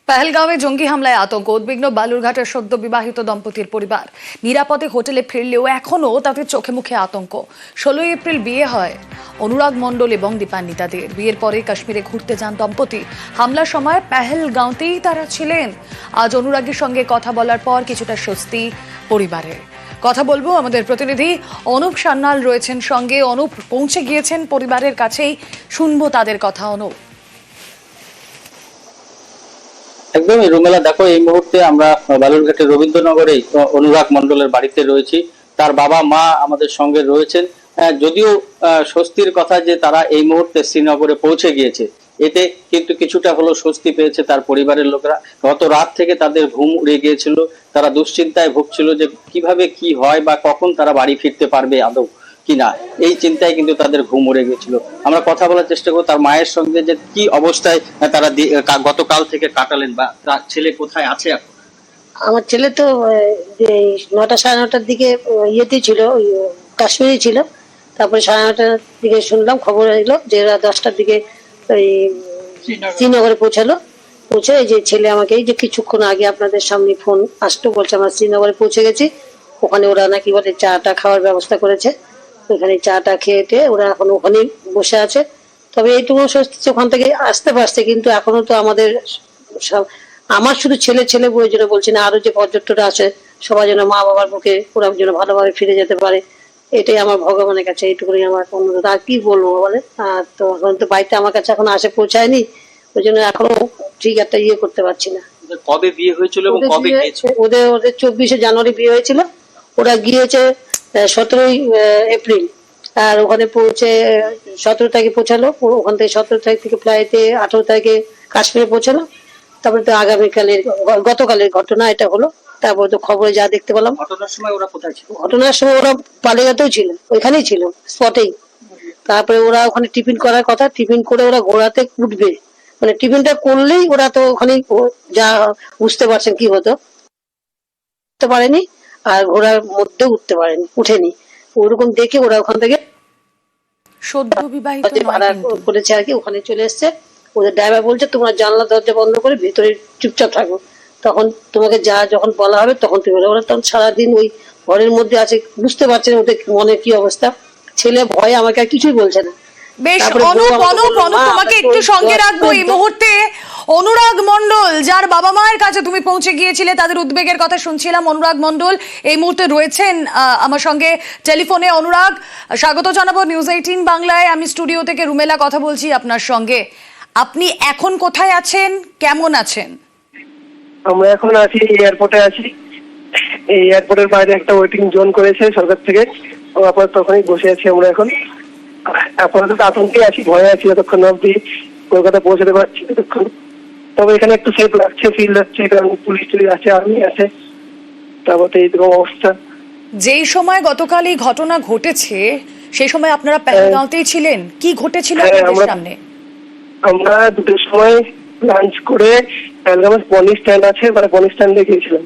পহেলগাঁওয়ে জঙ্গি হামলায় আতঙ্ক, উদ্বিগ্ন বালুরঘাটের সদ্য বিবাহিত দম্পতির পরিবার। নিরাপদে হোটেলে ফিরলেও এখনও তাদের চোখে মুখে আতঙ্ক। 16 এপ্রিল বিয়ে হয় অনুরাগ মণ্ডল এবং দীপান্বিতাদের। বিয়ের পরে কাশ্মীরে ঘুরতে যান দম্পতি। হামলার সময় পহেলগাঁওতেই তারা ছিলেন। আজ অনুরাগের সঙ্গে কথা বলার পর কিছুটা স্বস্তি পরিবারের। কথা বলবো, আমাদের প্রতিনিধি অনুপ সান্যাল রয়েছেন সঙ্গে। অনুপ পৌঁছে গিয়েছেন পরিবারের কাছেই, শুনবো তাদের কথা। অনুপ, একদমই রুমেলা, দেখো এই মুহূর্তে আমরা বালুরঘাটের রবীন্দ্রনগরে অনুরাগ মণ্ডলের বাড়িতে রয়েছি। তার বাবা মা আমাদের সঙ্গে রয়েছেন। যদিও স্বস্তির কথা যে তারা এই মুহূর্তে শ্রীনগরে পৌঁছে গিয়েছে, এতে কিন্তু কিছুটা হলো স্বস্তি পেয়েছে তার পরিবারের লোকেরা। গত রাত থেকে তাদের ঘুম উড়ে গিয়েছিল, তারা দুশ্চিন্তায় ভুগছিল যে কিভাবে কি হয় বা কখন তারা বাড়ি ফিরতে পারবে আদৌ কিনা, এই চিন্তায় কিন্তু তাদের ঘুম উড়ে গেছিল। আমরা কথা বলার চেষ্টা করব তার মায়ের সঙ্গে, যে কি অবস্থায় তারা গতকাল থেকে কাটালেন বা তার ছেলে কোথায় আছে এখন। আমার ছেলে তো 9টা সাড়ে 9টার দিকে ইয়েতে ছিল, কাশ্মীরে ছিল। তারপরে 9:30টার দিকে শুনলাম, খবর এলো যে রাত 10টার দিকে শ্রীনগরে পৌঁছে এই যে ছেলে আমাকে এই যে কিছুক্ষণ আগে আপনাদের সামনে ফোন আসতো, বলছে আমরা শ্রীনগরে পৌঁছে গেছি। ওখানে ওরা নাকি বলে চাটা খাওয়ার ব্যবস্থা করেছে, ওখানে চাটা খেয়ে ওরা এখন ওখানে বসে আছে। তবে এইটুকু স্বস্তি ওখান থেকে আসতে পারছে, কিন্তু এখনো তো আমাদের আমার শুধু ছেলে বলে যেটা বলছি না, আরো যে পর্যটকরা আছে সবাই যেন মা বাবার মুখে ওরা যেন ভালোভাবে ফিরে যেতে পারে, এটাই আমার ভগবানের কাছে এইটুকুনি আমার অনুরোধ। আর কি বলবো বলে, তো এখন তো বাড়িতে আমার কাছে এখন আসে পৌঁছায়নি, ওই জন্য এখনো ঠিক একটা ইয়ে করতে পারছি না। কবে বিয়ে হয়েছিল এবং কবে গিয়েছে? ওদের 24শে জানুয়ারি বিয়ে হয়েছিল, ওরা গিয়েছে 17 এপ্রিল। আর ওখানে পৌঁছে 17 তারিখে পৌঁছালো। ওখান থেকে 17 তারিখ থেকে ফ্লাইটে 18 তারিখে কাশ্মীরে পৌঁছালো। তারপরে তো গতকালের ঘটনা এটা হলো। তারপরে তো খবরে যা দেখতে পেলাম। ঘটনার সময় ওরা কোথায় ছিল? ঘটনার সময় ওরা পালেগাতেও ছিল, ওইখানেই ছিল স্পটেই। তারপরে ওরা ওখানে টিফিন করার কথা, টিফিন করে ওরা ঘোড়াতে উঠবে, মানে টিফিনটা করলেই ওরা তো ওখানে যা বুঝতে পারছেন কি হতো, উঠতে পারেনি। আর ঘোড়ার মধ্যে উঠেনি। ওরকম দেখে ওরা ওখান থেকে সদ্য বিবাহিত করেছে আর কি, ওখানে চলে এসছে। ওদের ড্রাইভার বলছে তোমরা জানলা দরজা বন্ধ করে ভিতরে চুপচাপ থাকো, তখন তোমাকে যখন বলা হবে তখন তুমি বলো। ওরা তখন সারাদিন ওই ঘরের মধ্যে আছে, বুঝতে পারছেন ওদের মনে কি অবস্থা। ছেলে ভয়ে আমাকে আর কিছুই বলছে না। বেশ অনুপ, তোমাকে একটু সঙ্গে রাখবো এই মুহূর্তে। অনুরাগ মণ্ডল, যার বাবা মায়ের কাছে তুমি পৌঁছে গিয়েছিলে, তাদের উদ্বেগের কথা শুনছিলাম। অনুরাগ মণ্ডল এই মুহূর্তে রয়েছেন আমার সঙ্গে টেলিফোনে। অনুরাগ, স্বাগত জানাবো নিউজ 18 বাংলায়। আমি স্টুডিও থেকে রুমেলা কথা বলছি আপনার সঙ্গে। আপনি এখন কোথায় আছেন, কেমন আছেন? আমরা এখন আছি এয়ারপোর্টে আছি। এই এয়ারপোর্টের বাইরে একটা ওয়েটিং জোন করেছে সরকার থেকে, ও আপাতত ওখানেই বসে আছি আমরা এখন। আপাতত আতঙ্কে আছি, ভয়ে আছি যতক্ষণ অব্দি কলকাতা পৌঁছাতে পারছি ততক্ষণ। তবে এখানে একটু সেফ লাগছে, ফিল লাগছে, কারণ পুলিশ টুলিশ আছে, আর্মি আছে। তারপর এইরকম অবস্থা। যেই সময় গতকাল এই ঘটনা ঘটেছে সেই সময় আপনারা পহেলগাঁওতেই ছিলেন। কি ঘটেছিল আপনাদের সামনে? আমরা 2টোর সময় লাঞ্চ করে পহেলগাঁওয়ের পনি স্ট্যান্ড আছে, মানে পনি স্ট্যান্ডে গিয়েছিলাম।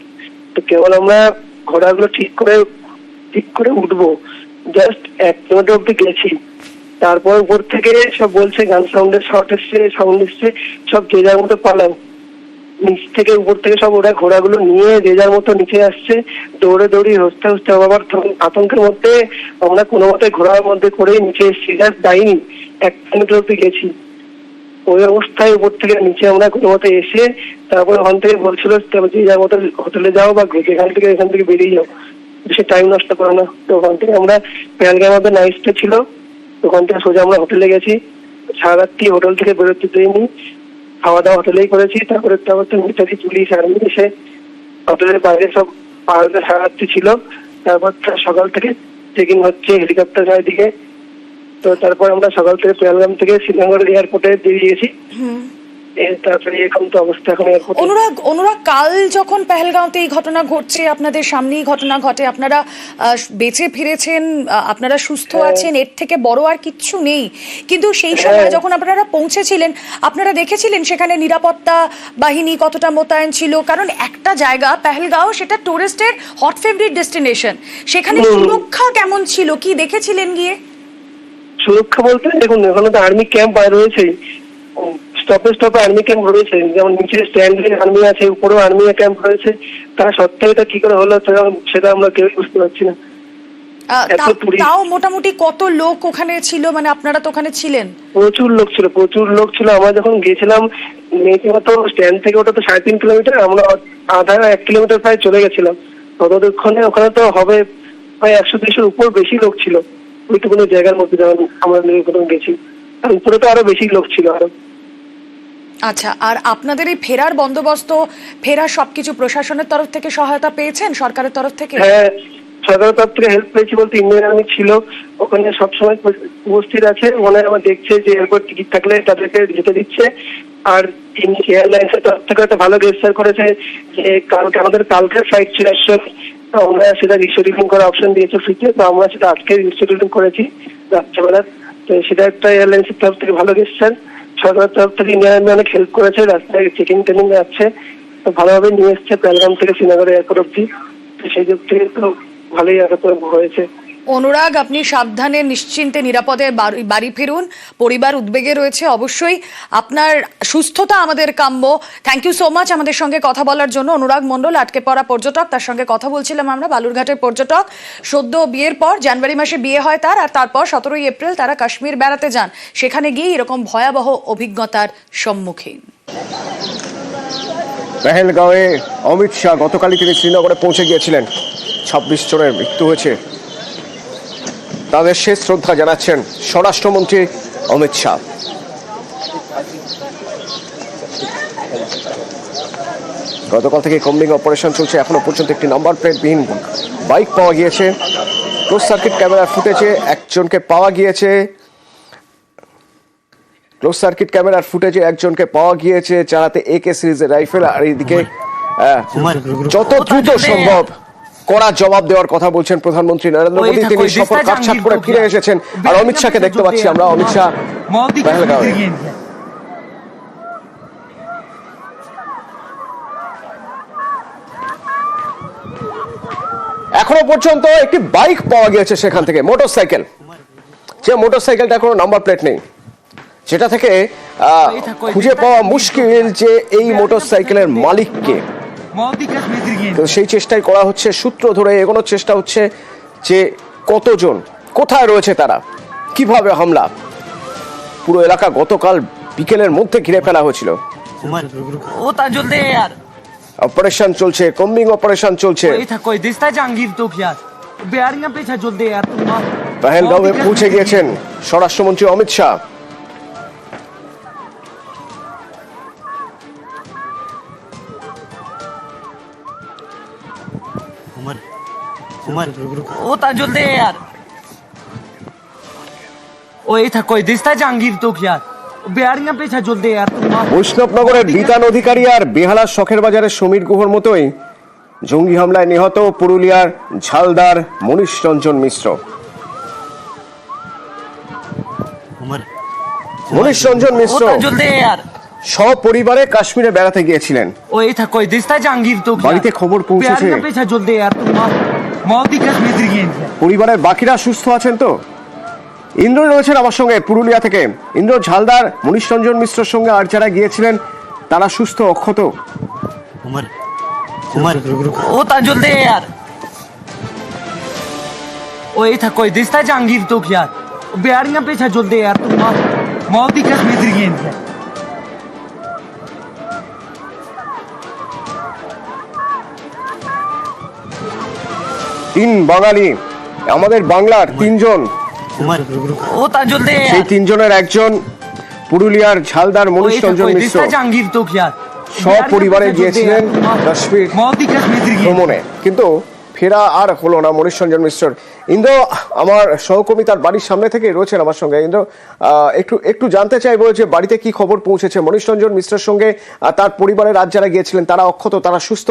তো কেবল আমরা ঘোড়াগুলো ঠিক করে উঠবো, জাস্ট 1 কিলোমিটার অব্দি গেছি। তারপর উপর থেকে সব বলছে গান সাউন্ডের সাউন্ড এসছে, সব যে যার মতো পালাও। নিচ থেকে উপর থেকে সব ওরা ঘোড়াগুলো নিয়ে যে যার মতো নিচে আসছে, দৌড়ি হস্তে আবার আতঙ্কের মধ্যে আমরা কোনো মতে ঘোড়ার মধ্যে করে নিচে এসেছি। জাস্ট যাইনি, 1 কিলোমিটার অব্দি গেছি। ওই অবস্থায় উপর থেকে নিচে আমরা কোনো মতে এসে তারপর ওখান থেকে বলছিল যে যার মতো হোটেলে যাও বা এখান থেকে বেরিয়ে যাও, বেশি টাইম নষ্ট করো না। তো ওখান থেকে আমরা পহেলগাঁওয়ের মধ্যে নাইট স্টে ছিল, ওখান থেকে সোজা আমরা হোটেলে গেছি। সারা রাত্রি হোটেল থেকে বেরোতে দেয়নি, খাওয়া দাওয়া হোটেলেই করেছি। তারপরে মিলিটারি পুলিশ আর্মি এসে হোটেলের বাইরে সব পাহাড়ে সারা রাত্রি ছিল। তারপর সকাল থেকে চেকিং হচ্ছে হেলিকপ্টার চারিদিকে। তো তারপর আমরা সকাল থেকে পহেলগাঁও থেকে শ্রীনগর এয়ারপোর্টে বেরিয়েছি। তারপরে এখন তো অবস্থা এখন এয়ারপোর্টে। অনুরাগ, কাল যখন পহেলগাঁওতে এই ঘটনা ঘটছে, আপনাদের সামনেই ঘটনা ঘটে, আপনারা বেঁচে ফিরেছেন, আপনারা সুস্থ আছেন, এর থেকে বড় আর কিচ্ছু নেই। কিন্তু সেই সময় যখন আপনারা পৌঁছেছিলেন, আপনারা দেখেছিলেন সেখানে নিরাপত্তা বাহিনী কতটা মোতায়েন ছিল? কারণ একটা জায়গা পহেলগাঁও, সেটা টুরিস্টের হট ফেভারিট ডেস্টিনেশন, সেখানে সুরক্ষা কেমন ছিল, কি দেখেছিলেন গিয়ে? সুরক্ষা বলতে দেখুন, এখানে তো আর্মি ক্যাম্প বাইরে রয়েছে, স্টপে স্টপে আর্মি ক্যাম্প রয়েছে, যেমন নিচে স্ট্যান্ডে আর্মি আছে, উপরেও আর্মি ক্যাম্প রয়েছে। তারা সত্ত্বেও এটা কি করে হলো সেটা আমরা কেউই বুঝতে পারছি না। তাও মোটামুটি কত লোক ওখানে ছিল, মানে আপনারা তো ওখানে ছিলেন? প্রচুর লোক ছিল। আমরা যখন গেছিলাম মতো স্ট্যান্ড থেকে, ওটা তো 3.5 কিলোমিটার, আমরা আধা 1 কিলোমিটার প্রায় চলে গেছিলাম। ততক্ষণে ওখানে তো হবে প্রায় 100-200 উপর বেশি লোক ছিল ওইটুকুনো জায়গার মধ্যে যখন আমরা গেছি। আর উপরে তো আরো বেশি লোক ছিল আরো। আচ্ছা, আর আপনাদের এই ফেরার বন্দোবস্ত, ফেরার সবকিছু প্রশাসনের তরফ থেকে সহায়তা পেয়েছেন, সরকারের তরফ থেকে? হ্যাঁ, সরকারের তরফ থেকে হেল্প পেয়েছি বলতে ইন্ডিয়ান আর্মি ছিল ওখানে সবসময় উপস্থিত আছে। ওনারা আমার দেখছে যে এয়ারপোর্ট টিকিট থাকলে তাদেরকে যেতে দিচ্ছে। আর এয়ারলাইন্স এর তরফ থেকে একটা ভালো গ্রেফতার করেছে যে আমাদের কালকের ফ্লাইট ছিল, আমরা সেটা রিশিডিউলিং করার অপশন দিয়েছে ফ্রিতে, তো আমরা সেটা আজকে রিশিডিউলিং করেছি রাত্রেবেলা। তো সেটা একটা এয়ারলাইন্স এর তরফ থেকে ভালো গ্রেফতার। সরকারের তরফ থেকে ইন্ডিয়ান আর্মি অনেক হেল্প করেছে, রাস্তায় চেকিং টেকিং যাচ্ছে, তো ভালোভাবে নিয়ে এসছে পেহেলগাম থেকে শ্রীনগর এয়ারপোর্ট অব্দি। তো সেই দিক থেকে তো ভালোই হয়েছে। অনুরাগ, আপনি সাবধানে নিশ্চিন্তে নিরাপদে বাড়ি ফিরুন। পরিবার উদ্বেগে রয়েছে, অবশ্যই আপনার সুস্থতা আমাদের কাম্য। থ্যাংক ইউ সো মাচ আমাদের সঙ্গে কথা বলার জন্য। অনুরাগ মণ্ডল, আটকে পড়া পর্যটক, তার সঙ্গে কথা বলছিলাম আমরা। বালুরঘাটের পর্যটক, সদ্য বিয়ের পর জানুয়ারি মাসে বিয়ে হয় তার, আর তারপর 17ই এপ্রিল তারা কাশ্মীর বেড়াতে যান। সেখানে গিয়ে এরকম ভয়াবহ অভিজ্ঞতার সম্মুখীন। পেহেলগাঁওয়ে অমিত শাহ গতকালই তিনি শ্রীনগরে পৌঁছে গিয়েছিলেন। 26 জনের মৃত্যু হয়েছে, তাদের শেষ শ্রদ্ধা জানাচ্ছেন স্বরাষ্ট্রমন্ত্রী অমিত শাহ। গতকাল থেকে কম্বিং অপারেশন চলছে। এখনো পর্যন্ত একটি নাম্বার প্লেটবিহীন বাইক পাওয়া গিয়েছে। ক্লোজ সার্কিট ক্যামেরার ফুটেজে একজনকে পাওয়া গিয়েছে। ক্লোজ সার্কিট ক্যামেরার ফুটেজে একজনকে পাওয়া গিয়েছে চালাতে AK সিরিজের রাইফেল। আর এইদিকে যত দ্রুত সম্ভব কড়া জবাব দেওয়ার কথা বলছেন প্রধানমন্ত্রী নরেন্দ্র মোদী। তিনি সফর কাটছাট করে ফিরে এসেছেন। আর অমিত শাহকে দেখতে পাচ্ছি আমরা। অমিত শাহ পেহেলগাঁওয়ে। এখনো পর্যন্ত একটি বাইক পাওয়া গিয়েছে সেখান থেকে, মোটরসাইকেল। যে মোটরসাইকেলটা কোনো নাম্বার প্লেট নেই, যেটা থেকে খুঁজে পাওয়া মুশকিল যে এই মোটরসাইকেলের মালিক কে। তো সেই চেষ্টাই করা হচ্ছে, সূত্র ধরে এগোনোর চেষ্টা হচ্ছে যে কতজন, কোথায় রয়েছে তারা, কিভাবে হামলা। পুরো এলাকা গতকাল বিকেলের মধ্যে ঘিরে ফেলা হয়েছিল। অপারেশন চলছে, কম্বিং অপারেশন চলছে। পেহেলগাঁওয়ে পৌঁছে গিয়েছেন স্বরাষ্ট্রমন্ত্রী অমিত শাহ। বৈষ্ণবনগরের বিতান অধিকারী আর বেহালার শখের বাজারের সমীর গুহর মতোই জঙ্গি হামলায় নিহত পুরুলিয়ার ঝালদার মনীষ রঞ্জন মিশ্র। মনীষ রঞ্জন মিশ্র সপরিবারে কাশ্মীরে বেড়াতে গিয়েছিলেন। বাড়িতে খবর পৌঁছেছে, পরিবারের বাকিরা সুস্থ আছেন তো? ইন্দ্র রয়েছেন আমার সঙ্গে পুরুলিয়া থেকে। ইন্দ্র, ঝালদার মনীষ রঞ্জন মিশ্রের সঙ্গে আর যারা গিয়েছিলেন তারা সুস্থ, অক্ষত? তিন বাঙালি, আমাদের বাংলার তিনজন, সেই তিনজনের একজন পুরুলিয়ার ঝালদার মনীষ রঞ্জন মিশ্র সপরিবারে গিয়েছিলেন কাশ্মীর ভ্রমণে, কিন্তু ফেরা আর হলো না মনীষ রঞ্জন মিশ্রর। ইন্দ্র, আমার সহকর্মী তার বাড়ির সামনে থেকে রয়েছেন আমার সঙ্গে। ইন্দ্র, একটু জানতে চাইবো যে বাড়িতে কি খবর পৌঁছেছে মনীষ রঞ্জন মিশ্রের সঙ্গে তার পরিবারের আজ যারা গিয়েছিলেন তারা অক্ষত, তারা সুস্থ?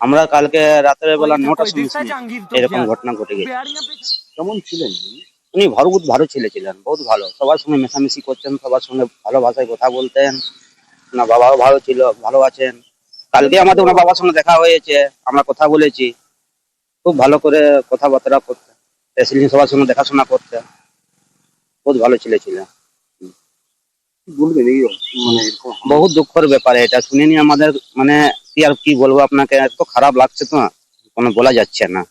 আমরা কালকে রাতের বেলা 9টার সময় এরকম ঘটনা ঘটে গেছে। কেমন ছিলেন উনি বহুত ভালো ছেলে ছিলেন, বহুত ভালো, সবার সঙ্গে মেশামেশি করতেন, সবার সঙ্গে ভালো ভাষায় কথা বলতেন। না বাবাও ভালো ছিল, ভালো আছেন। কালকে আমাদের ওনার বাবার সঙ্গে দেখা হয়েছে, আমরা কথা বলেছি, খুব ভালো করে কথাবার্তা করতেন, প্রেসিডেন্ট সবার সঙ্গে দেখাশোনা করতেন, বহুত ভালো ছেলে ছিলেন। বলবেন এই মানে এরকম বহুত দুঃখের ব্যাপার এটা শুনিনি আমাদের, মানে কি আর কি বলবো আপনাকে, এত খারাপ লাগছে তো কোনো বলা যাচ্ছে না।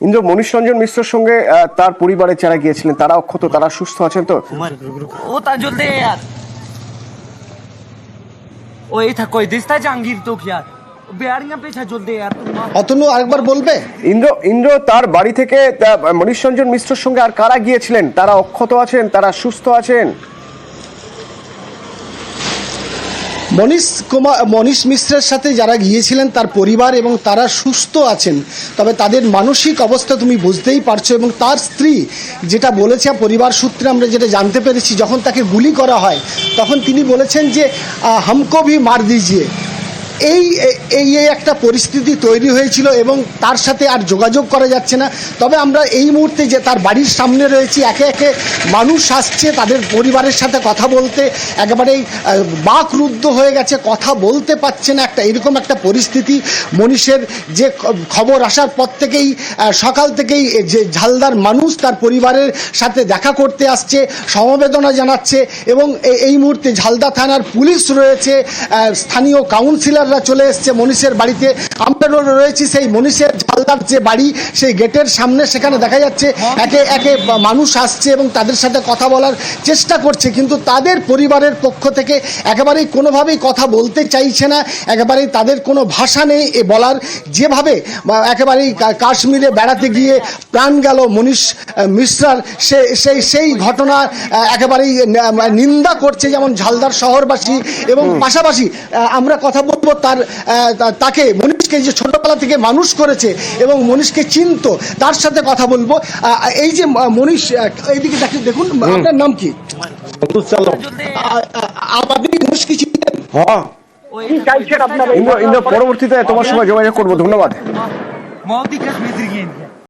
ইন্দ্র, মনীষ রঞ্জন মিশ্রের সঙ্গে তার পরিবারের যারা গিয়েছিলেন তারা অক্ষত, তারা সুস্থ আছেন তো? वो ताजुल दे यार, ओ ये था कोई दिसता जहांगीर तो यार, बिहारियां पे छजुल दे यार तुम। অতনু আরেকবার বলবে? ইন্দ্র, তার বাড়ি থেকে মনীষ রঞ্জন মিশ্রের সঙ্গে আর কারা গিয়েছিলেন? তারা অক্ষত আছেন, তারা সুস্থ আছেন? মনীষ মিশ্রের সাথে যারা গিয়েছিলেন তার পরিবার এবং তারা সুস্থ আছেন, তবে তাদের মানসিক অবস্থা তুমি বুঝতেই পারছো। এবং তার স্ত্রী যেটা বলেছে, পরিবার সূত্রে আমরা যেটা জানতে পেরেছি, যখন তাকে গুলি করা হয় তখন তিনি বলেছেন যে হামকো ভি মার দিজিয়ে। এই একটা পরিস্থিতি তৈরি হয়েছিল এবং তার সাথে আর যোগাযোগ করা যাচ্ছে না। তবে আমরা এই মুহূর্তে যে তার বাড়ির সামনে রয়েছি, একে একে মানুষ আসছে তাদের পরিবারের সাথে কথা বলতে, একেবারেই বাকরুদ্ধ হয়ে গেছে, কথা বলতে পারছে না, এরকম একটা পরিস্থিতি। মনীষের যে খবর আসার পর থেকেই, সকাল থেকেই যে ঝালদার মানুষ তার পরিবারের সাথে দেখা করতে আসছে, সমবেদনা জানাচ্ছে। এবং এই মুহূর্তে ঝালদা থানার পুলিশ রয়েছে, স্থানীয় কাউন্সিলর চলে এসছে মনীষের বাড়িতে। আমরা রয়েছি সেই মনীষের ঝালদার যে বাড়ি, সেই গেটের সামনে। সেখানে দেখা যাচ্ছে একে একে মানুষ আসছে এবং তাদের সাথে কথা বলার চেষ্টা করছে, কিন্তু তাদের পরিবারের পক্ষ থেকে একেবারেই কোনোভাবেই কথা বলতে চাইছে না, একেবারেই তাদের কোনো ভাষা নেই এ বলার। যেভাবে একেবারেই কাশ্মীরে বেড়াতে গিয়ে প্রাণ গেল মনীষ মিশ্রার, সেই ঘটনা একেবারেই নিন্দা করছে যেমন ঝালদার শহরবাসী। এবং পাশাপাশি আমরা কথা বলবো তাকে, মনীষকে যে ছোটবেলা থেকে মানুষ করেছে এবং মনীষকে চিনতো, তার সাথে কথা বলবো। এই যে মনীষ, এইদিকে দেখুন, আপনার নাম কি? আপনি মনীষকে চিনতেন? হ্যাঁ, কি চাইছেন আপনারা? ইন্দ্র, পরবর্তীতে তোমার সঙ্গে যোগাযোগ করবো। ধন্যবাদ। मौत की कसम